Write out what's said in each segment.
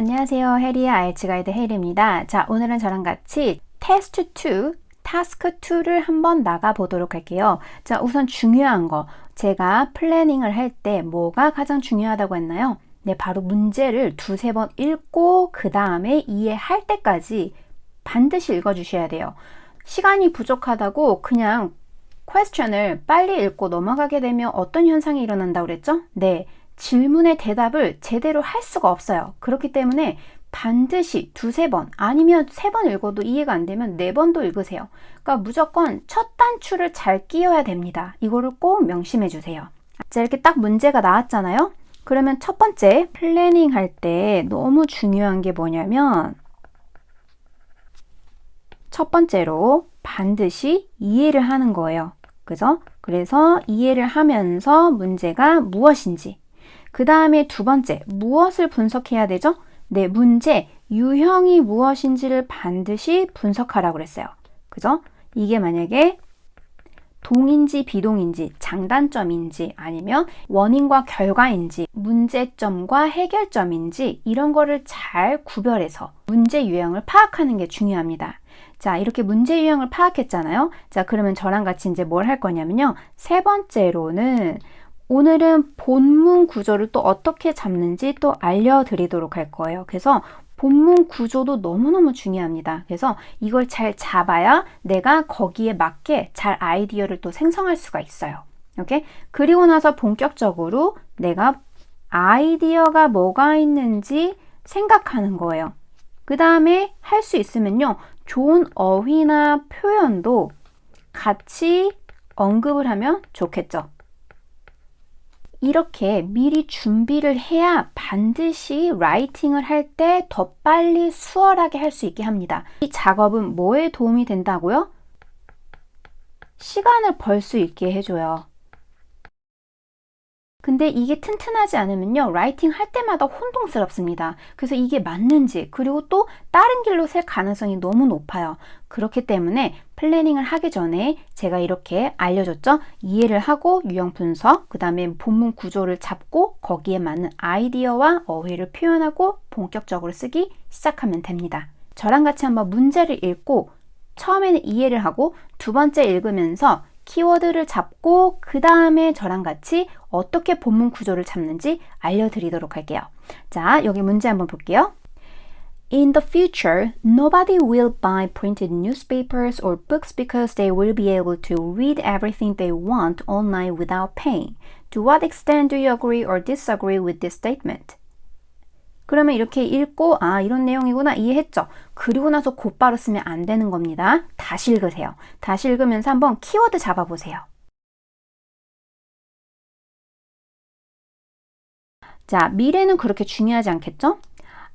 안녕하세요. 해리의 IELTS 가이드 혜리입니다. 자, 오늘은 저랑 같이 테스트 2, 타스크 2를 한번 나가보도록 할게요. 자, 우선 중요한 거. 제가 플래닝을 할 때 뭐가 가장 중요하다고 했나요? 네, 바로 문제를 두세 번 읽고 그 다음에 이해할 때까지 반드시 읽어주셔야 돼요. 시간이 부족하다고 그냥 퀘스천을 빨리 읽고 넘어가게 되면 어떤 현상이 일어난다고 그랬죠? 네. 질문의 대답을 제대로 할 수가 없어요. 그렇기 때문에 반드시 두세 번 아니면 세 번 읽어도 이해가 안 되면 네 번도 읽으세요. 그러니까 무조건 첫 단추를 잘 끼워야 됩니다. 이거를 꼭 명심해 주세요. 자, 이렇게 딱 문제가 나왔잖아요. 그러면 첫 번째 플래닝 할 때 너무 중요한 게 뭐냐면 첫 번째로 반드시 이해를 하는 거예요. 그죠? 그래서 이해를 하면서 문제가 무엇인지 그 다음에 두 번째, 무엇을 분석해야 되죠? 네, 문제, 유형이 무엇인지를 반드시 분석하라고 그랬어요. 그죠? 이게 만약에 동인지 비동인지, 장단점인지, 아니면 원인과 결과인지, 문제점과 해결점인지 이런 거를 잘 구별해서 문제 유형을 파악하는 게 중요합니다. 자, 이렇게 문제 유형을 파악했잖아요. 자, 그러면 저랑 같이 이제 뭘 할 거냐면요. 세 번째로는 오늘은 본문 구조를 또 어떻게 잡는지 또 알려드리도록 할 거예요. 그래서 본문 구조도 너무너무 중요합니다. 그래서 이걸 잘 잡아야 내가 거기에 맞게 잘 아이디어를 또 생성할 수가 있어요. 오케이? 그리고 나서 본격적으로 내가 아이디어가 뭐가 있는지 생각하는 거예요. 그 다음에 할 수 있으면요. 좋은 어휘나 표현도 같이 언급을 하면 좋겠죠. 이렇게 미리 준비를 해야 반드시 라이팅을 할 때 더 빨리 수월하게 할 수 있게 합니다. 이 작업은 뭐에 도움이 된다고요? 시간을 벌 수 있게 해줘요. 근데 이게 튼튼하지 않으면요, 라이팅 할 때마다 혼동스럽습니다. 그래서 이게 맞는지, 그리고 또 다른 길로 셀 가능성이 너무 높아요. 그렇기 때문에 플래닝을 하기 전에 제가 이렇게 알려줬죠? 이해를 하고 유형 분석, 그 다음에 본문 구조를 잡고 거기에 맞는 아이디어와 어휘를 표현하고 본격적으로 쓰기 시작하면 됩니다. 저랑 같이 한번 문제를 읽고 처음에는 이해를 하고 두 번째 읽으면서 키워드를 잡고 그 다음에 저랑 같이 어떻게 본문 구조를 잡는지 알려드리도록 할게요. 자, 여기 문제 한번 볼게요. In the future, nobody will buy printed newspapers or books because they will be able to read everything they want online without paying. To what extent do you agree or disagree with this statement? 그러면 이렇게 읽고 아 이런 내용이구나 이해했죠? 그리고 나서 곧바로 쓰면 안 되는 겁니다. 다시 읽으세요. 다시 읽으면서 한번 키워드 잡아보세요. 자, 미래는 그렇게 중요하지 않겠죠?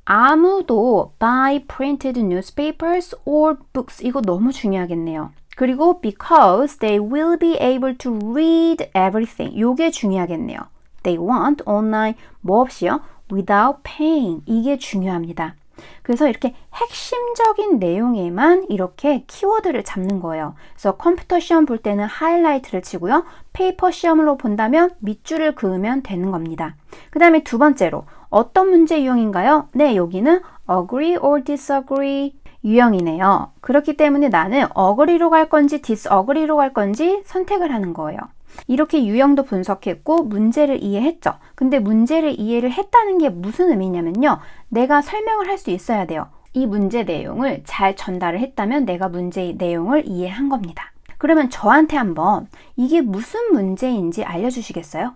아무도 buy printed newspapers or books 이거 너무 중요하겠네요. 그리고 because they will be able to read everything 요게 중요하겠네요. They want online 뭐 없이요? without paying 이게 중요합니다. 그래서 이렇게 핵심적인 내용에만 이렇게 키워드를 잡는 거예요. 그래서 컴퓨터 시험 볼 때는 하이라이트를 치고요. 페이퍼 시험으로 본다면 밑줄을 그으면 되는 겁니다. 그 다음에 두 번째로 어떤 문제 유형인가요? 네, 여기는 agree or disagree 유형이네요. 그렇기 때문에 나는 agree로 갈 건지 disagree로 갈 건지 선택을 하는 거예요. 이렇게 유형도 분석했고 문제를 이해했죠. 근데 문제를 이해를 했다는 게 무슨 의미냐면요. 내가 설명을 할 수 있어야 돼요. 이 문제 내용을 잘 전달을 했다면 내가 문제 내용을 이해한 겁니다. 그러면 저한테 한번 이게 무슨 문제인지 알려주시겠어요?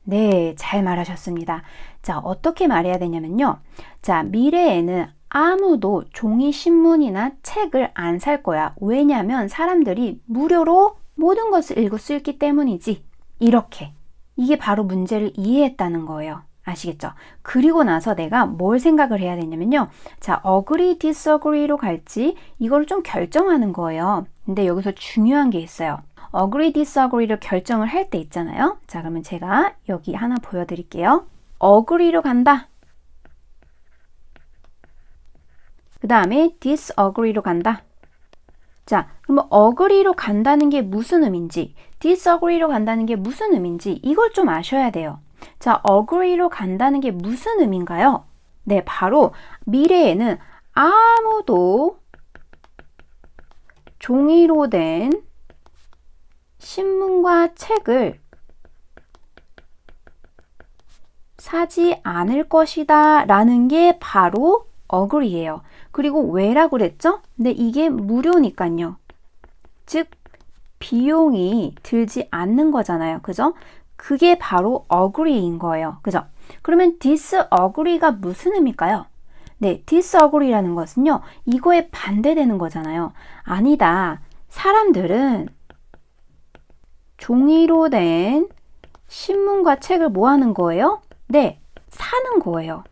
네, 잘 말하셨습니다. 자, 어떻게 말해야 되냐면요. 자, 미래에는 아무도 종이 신문이나 책을 안 살 거야. 왜냐하면 사람들이 무료로 모든 것을 읽을 수 있기 때문이지. 이렇게. 이게 바로 문제를 이해했다는 거예요. 아시겠죠? 그리고 나서 내가 뭘 생각을 해야 되냐면요. 자, agree, disagree로 갈지 이걸 좀 결정하는 거예요. 근데 여기서 중요한 게 있어요. agree, disagree를 결정을 할 때 있잖아요. 자, 그러면 제가 여기 하나 보여드릴게요. agree로 간다. 그 다음에 disagree로 간다. 자, 그러면 agree로 간다는 게 무슨 의미인지, disagree로 간다는 게 무슨 의미인지 이걸 좀 아셔야 돼요. 자, agree로 간다는 게 무슨 의미인가요? 네, 바로 미래에는 아무도 종이로 된 신문과 책을 사지 않을 것이다 라는 게 바로 agree예요. 그리고 왜라고 그랬죠? 근데 이게 무료니까요. 즉 비용이 들지 않는 거잖아요. 그죠? 그게 바로 agree인 거예요. 그죠? 그러면 disagree가 무슨 의미일까요? 네, disagree라는 것은요. 이거에 반대되는 거잖아요. 아니다. 사람들은 종이로 된 신문과 책을 뭐 하는 거예요? 네, 사는 거예요.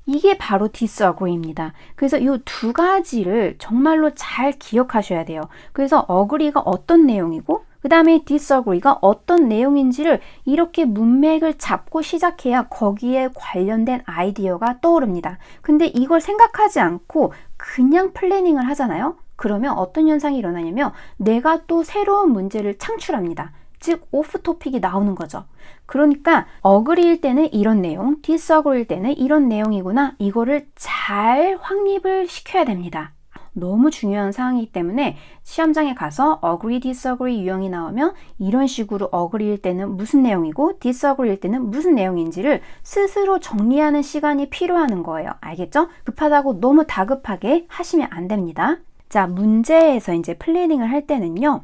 이게 바로 disagree입니다. 그래서 이 두 가지를 정말로 잘 기억하셔야 돼요. 그래서 agree가 어떤 내용이고 그 다음에 disagree가 어떤 내용인지를 이렇게 문맥을 잡고 시작해야 거기에 관련된 아이디어가 떠오릅니다. 근데 이걸 생각하지 않고 그냥 플래닝을 하잖아요. 그러면 어떤 현상이 일어나냐면 내가 또 새로운 문제를 창출합니다. 즉 오프 토픽이 나오는 거죠. 그러니까 agree일 때는 이런 내용, disagree일 때는 이런 내용이구나. 이거를 잘 확립을 시켜야 됩니다. 너무 중요한 사항이기 때문에 시험장에 가서 agree, disagree 유형이 나오면 이런 식으로 agree일 때는 무슨 내용이고 disagree일 때는 무슨 내용인지를 스스로 정리하는 시간이 필요한 거예요. 알겠죠? 급하다고 너무 다급하게 하시면 안 됩니다. 자, 문제에서 이제 플래닝을 할 때는요.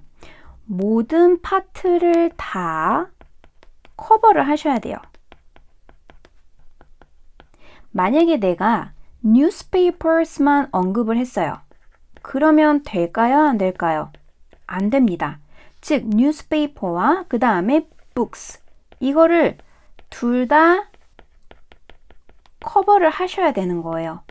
모든 파트를 다 커버를 하셔야 돼요. 만약에 내가 newspapers만 언급을 했어요. 그러면 될까요? 안 될까요? 안 됩니다. 즉 newspaper와 그 다음에 books 이거를 둘 다 커버를 하셔야 되는 거예요.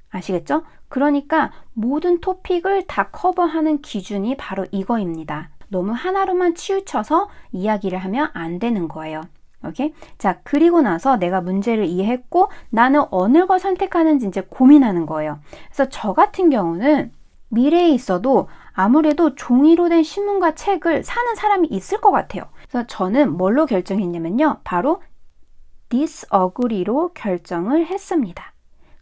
아시겠죠? 그러니까 모든 토픽을 다 커버하는 기준이 바로 이거입니다. 너무 하나로만 치우쳐서 이야기를 하면 안 되는 거예요. 오케이? 자, 그리고 나서 내가 문제를 이해했고 나는 어느 걸 선택하는지 이제 고민하는 거예요. 그래서 저 같은 경우는 미래에 있어도 아무래도 종이로 된 신문과 책을 사는 사람이 있을 것 같아요. 그래서 저는 뭘로 결정했냐면요. 바로 disagree로 결정을 했습니다.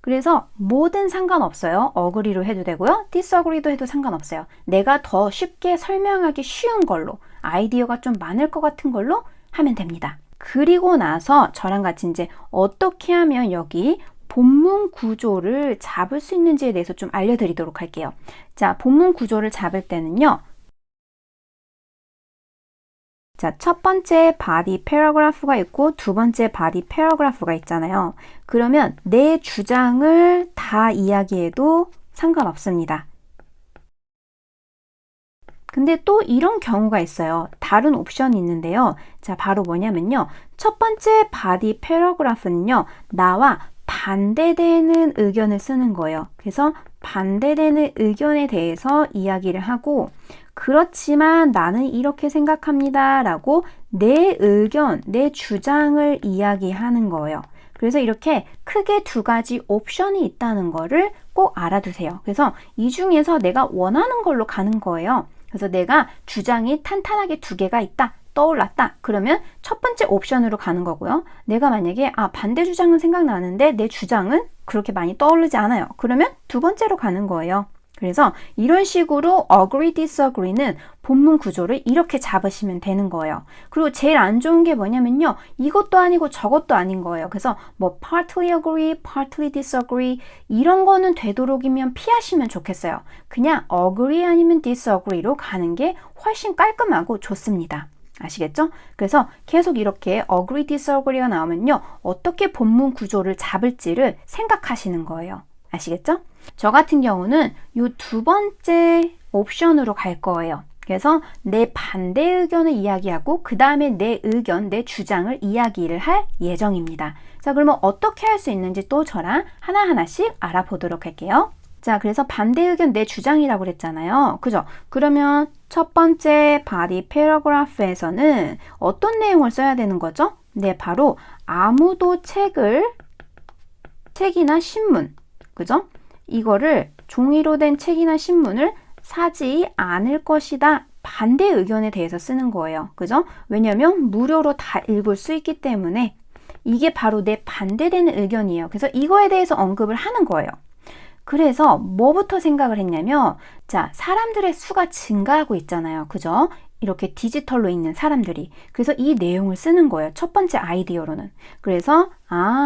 그래서 뭐든 상관없어요. agree로 해도 되고요. disagree도 해도 상관없어요. 내가 더 쉽게 설명하기 쉬운 걸로 아이디어가 좀 많을 것 같은 걸로 하면 됩니다. 그리고 나서 저랑 같이 이제 어떻게 하면 여기 본문 구조를 잡을 수 있는지에 대해서 좀 알려드리도록 할게요. 자, 본문 구조를 잡을 때는요. 자, 첫 번째 body paragraph가 있고 두 번째 body paragraph가 있잖아요. 그러면 내 주장을 다 이야기해도 상관없습니다. 근데 또 이런 경우가 있어요. 다른 옵션이 있는데요. 자, 바로 뭐냐면요. 첫 번째 body paragraph는요. 나와 반대되는 의견을 쓰는 거예요. 그래서 반대되는 의견에 대해서 이야기를 하고 그렇지만 나는 이렇게 생각합니다 라고 내 의견, 내 주장을 이야기하는 거예요. 그래서 이렇게 크게 두 가지 옵션이 있다는 거를 꼭 알아두세요. 그래서 이 중에서 내가 원하는 걸로 가는 거예요. 그래서 내가 주장이 탄탄하게 두 개가 있다. 떠올랐다. 그러면 첫 번째 옵션으로 가는 거고요. 내가 만약에 반대 주장은 생각나는데 내 주장은 그렇게 많이 떠오르지 않아요. 그러면 두 번째로 가는 거예요. 그래서 이런 식으로 agree, disagree는 본문 구조를 이렇게 잡으시면 되는 거예요. 그리고 제일 안 좋은 게 뭐냐면요. 이것도 아니고 저것도 아닌 거예요. 그래서 뭐 partly agree, partly disagree 이런 거는 되도록이면 피하시면 좋겠어요. 그냥 agree 아니면 disagree로 가는 게 훨씬 깔끔하고 좋습니다. 아시겠죠? 그래서 계속 이렇게 agree, disagree가 나오면요. 어떻게 본문 구조를 잡을지를 생각하시는 거예요. 아시겠죠? 저 같은 경우는 이 두 번째 옵션으로 갈 거예요. 그래서 내 반대 의견을 이야기하고 그 다음에 내 의견, 내 주장을 이야기를 할 예정입니다. 자, 그러면 어떻게 할 수 있는지 또 저랑 하나하나씩 알아보도록 할게요. 자, 그래서 반대 의견, 내 주장이라고 그랬잖아요. 그죠? 그러면 첫 번째 body paragraph에서는 어떤 내용을 써야 되는 거죠? 네, 바로 아무도 책이나 신문, 그죠? 이거를 종이로 된 책이나 신문을 사지 않을 것이다. 반대 의견에 대해서 쓰는 거예요. 그죠? 왜냐면 무료로 다 읽을 수 있기 때문에 이게 바로 내 반대되는 의견이에요. 그래서 이거에 대해서 언급을 하는 거예요. 그래서 뭐부터 생각을 했냐면, 자, 사람들의 수가 증가하고 있잖아요. 그죠? 이렇게 디지털로 읽는 사람들이. 그래서 이 내용을 쓰는 거예요. 첫 번째 아이디어로는. 그래서,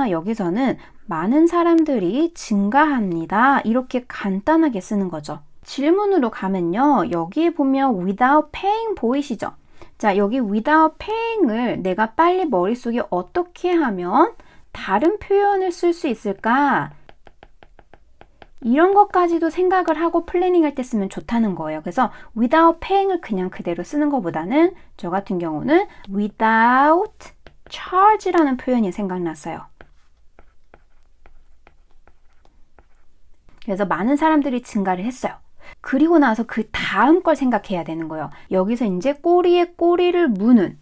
여기서는 많은 사람들이 증가합니다. 이렇게 간단하게 쓰는 거죠. 질문으로 가면요. 여기에 보면 without paying 보이시죠? 자, 여기 without paying을 내가 빨리 머릿속에 어떻게 하면 다른 표현을 쓸 수 있을까? 이런 것까지도 생각을 하고 플래닝할 때 쓰면 좋다는 거예요. 그래서 without paying을 그냥 그대로 쓰는 것보다는 저 같은 경우는 without charge라는 표현이 생각났어요. 그래서 많은 사람들이 증가를 했어요. 그리고 나서 그 다음 걸 생각해야 되는 거예요. 여기서 이제 꼬리에 꼬리를 무는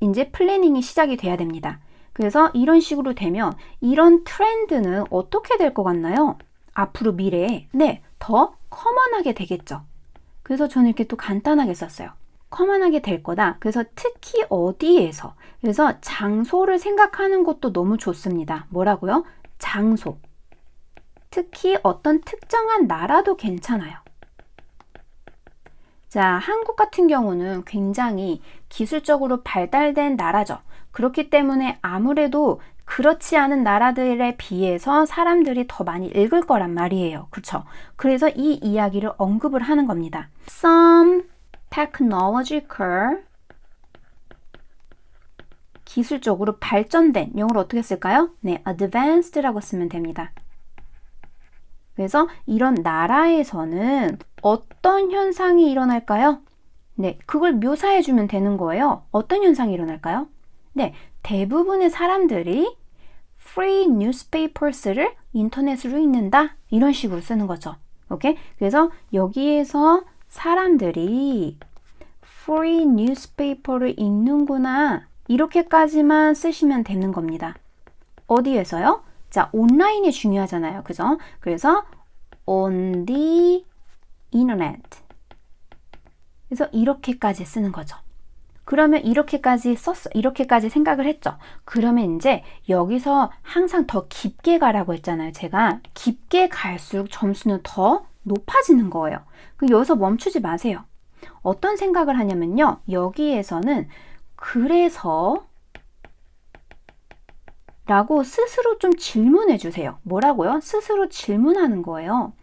이제 플래닝이 시작이 돼야 됩니다. 그래서 이런 식으로 되면 이런 트렌드는 어떻게 될 것 같나요? 앞으로 미래에 더 커먼하게 되겠죠. 그래서 저는 이렇게 또 간단하게 썼어요. 커먼하게 될 거다. 그래서 특히 어디에서. 그래서 장소를 생각하는 것도 너무 좋습니다. 뭐라고요? 장소. 특히 어떤 특정한 나라도 괜찮아요. 자, 한국 같은 경우는 굉장히 기술적으로 발달된 나라죠. 그렇기 때문에 아무래도 그렇지 않은 나라들에 비해서 사람들이 더 많이 읽을 거란 말이에요. 그쵸? 그래서 이 이야기를 언급을 하는 겁니다. Some technological 기술적으로 발전된 영어로 어떻게 쓸까요? 네, advanced라고 쓰면 됩니다. 그래서 이런 나라에서는 어떤 현상이 일어날까요? 네, 그걸 묘사해 주면 되는 거예요. 어떤 현상이 일어날까요? 네, 대부분의 사람들이 free newspapers를 인터넷으로 읽는다. 이런 식으로 쓰는 거죠. 오케이? 그래서 여기에서 사람들이 free newspaper를 읽는구나. 이렇게까지만 쓰시면 되는 겁니다. 어디에서요? 자, 온라인이 중요하잖아요. 그죠? 그래서 on the internet. 그래서 이렇게까지 쓰는 거죠. 그러면 이렇게까지 썼어. 이렇게까지 생각을 했죠. 그러면 이제 여기서 항상 더 깊게 가라고 했잖아요. 제가 깊게 갈수록 점수는 더 높아지는 거예요. 여기서 멈추지 마세요. 어떤 생각을 하냐면요. 여기에서는 그래서 라고 스스로 좀 질문해 주세요. 뭐라고요? 스스로 질문하는 거예요.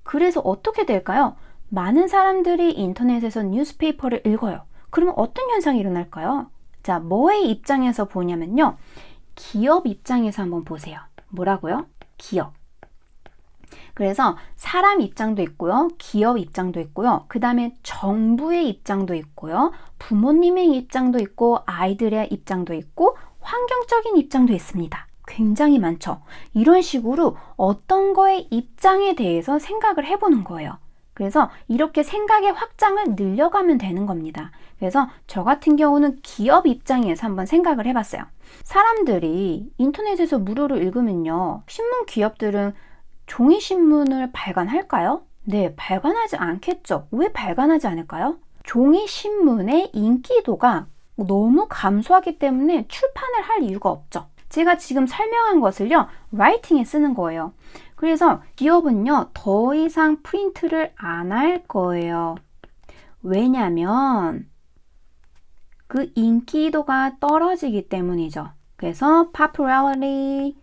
그래서 어떻게 될까요? 많은 사람들이 인터넷에서 뉴스페이퍼를 읽어요. 그러면 어떤 현상이 일어날까요? 자, 뭐의 입장에서 보냐면요. 기업 입장에서 한번 보세요. 뭐라고요? 기업. 그래서 사람 입장도 있고요. 기업 입장도 있고요. 그 다음에 정부의 입장도 있고요. 부모님의 입장도 있고 아이들의 입장도 있고 환경적인 입장도 있습니다. 굉장히 많죠. 이런 식으로 어떤 거의 입장에 대해서 생각을 해보는 거예요. 그래서 이렇게 생각의 확장을 늘려가면 되는 겁니다. 그래서 저 같은 경우는 기업 입장에서 한번 생각을 해봤어요. 사람들이 인터넷에서 무료로 읽으면요. 신문 기업들은 종이신문을 발간할까요? 네, 발간하지 않겠죠. 왜 발간하지 않을까요? 종이신문의 인기도가 너무 감소하기 때문에 출판을 할 이유가 없죠. 제가 지금 설명한 것을요, 라이팅에 쓰는 거예요. 그래서 기업은요, 더 이상 프린트를 안 할 거예요. 왜냐면 그 인기도가 떨어지기 때문이죠. 그래서 popularity가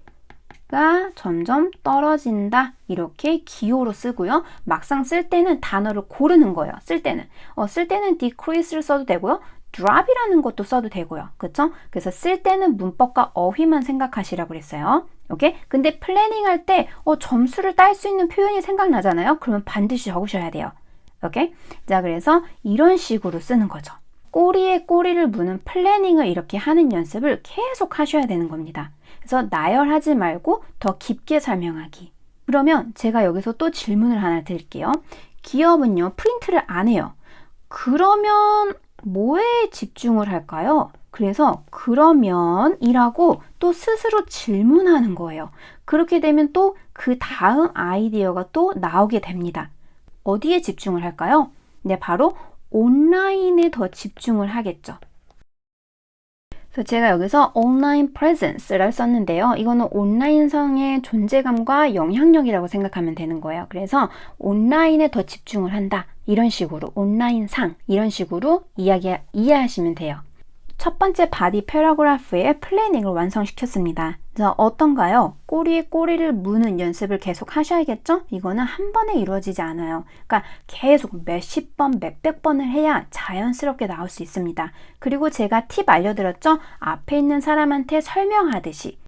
점점 떨어진다. 이렇게 기호로 쓰고요. 막상 쓸 때는 단어를 고르는 거예요. 쓸 때는 decrease를 써도 되고요. drop이라는 것도 써도 되고요. 그쵸? 그래서 쓸 때는 문법과 어휘만 생각하시라고 그랬어요. 오케이? 근데 플래닝 할 때 점수를 딸 수 있는 표현이 생각나잖아요. 그러면 반드시 적으셔야 돼요. 오케이? 자, 그래서 이런 식으로 쓰는 거죠. 꼬리에 꼬리를 무는 플래닝을 이렇게 하는 연습을 계속 하셔야 되는 겁니다. 그래서 나열하지 말고 더 깊게 설명하기. 그러면 제가 여기서 또 질문을 하나 드릴게요. 기업은요, 프린트를 안 해요. 그러면 뭐에 집중을 할까요? 그래서 그러면이라고 또 스스로 질문하는 거예요. 그렇게 되면 또 그 다음 아이디어가 또 나오게 됩니다. 어디에 집중을 할까요? 네, 바로 온라인에 더 집중을 하겠죠. 그래서 제가 여기서 온라인 presence를 썼는데요. 이거는 온라인상의 존재감과 영향력이라고 생각하면 되는 거예요. 그래서 온라인에 더 집중을 한다. 이런 식으로 온라인상 이런 식으로 이해하시면 돼요. 첫 번째 바디 패러그래프의 플래닝을 완성시켰습니다. 그래서 어떤가요? 꼬리에 꼬리를 무는 연습을 계속 하셔야겠죠? 이거는 한 번에 이루어지지 않아요. 그러니까 계속 몇십 번, 몇백 번을 해야 자연스럽게 나올 수 있습니다. 그리고 제가 팁 알려드렸죠? 앞에 있는 사람한테 설명하듯이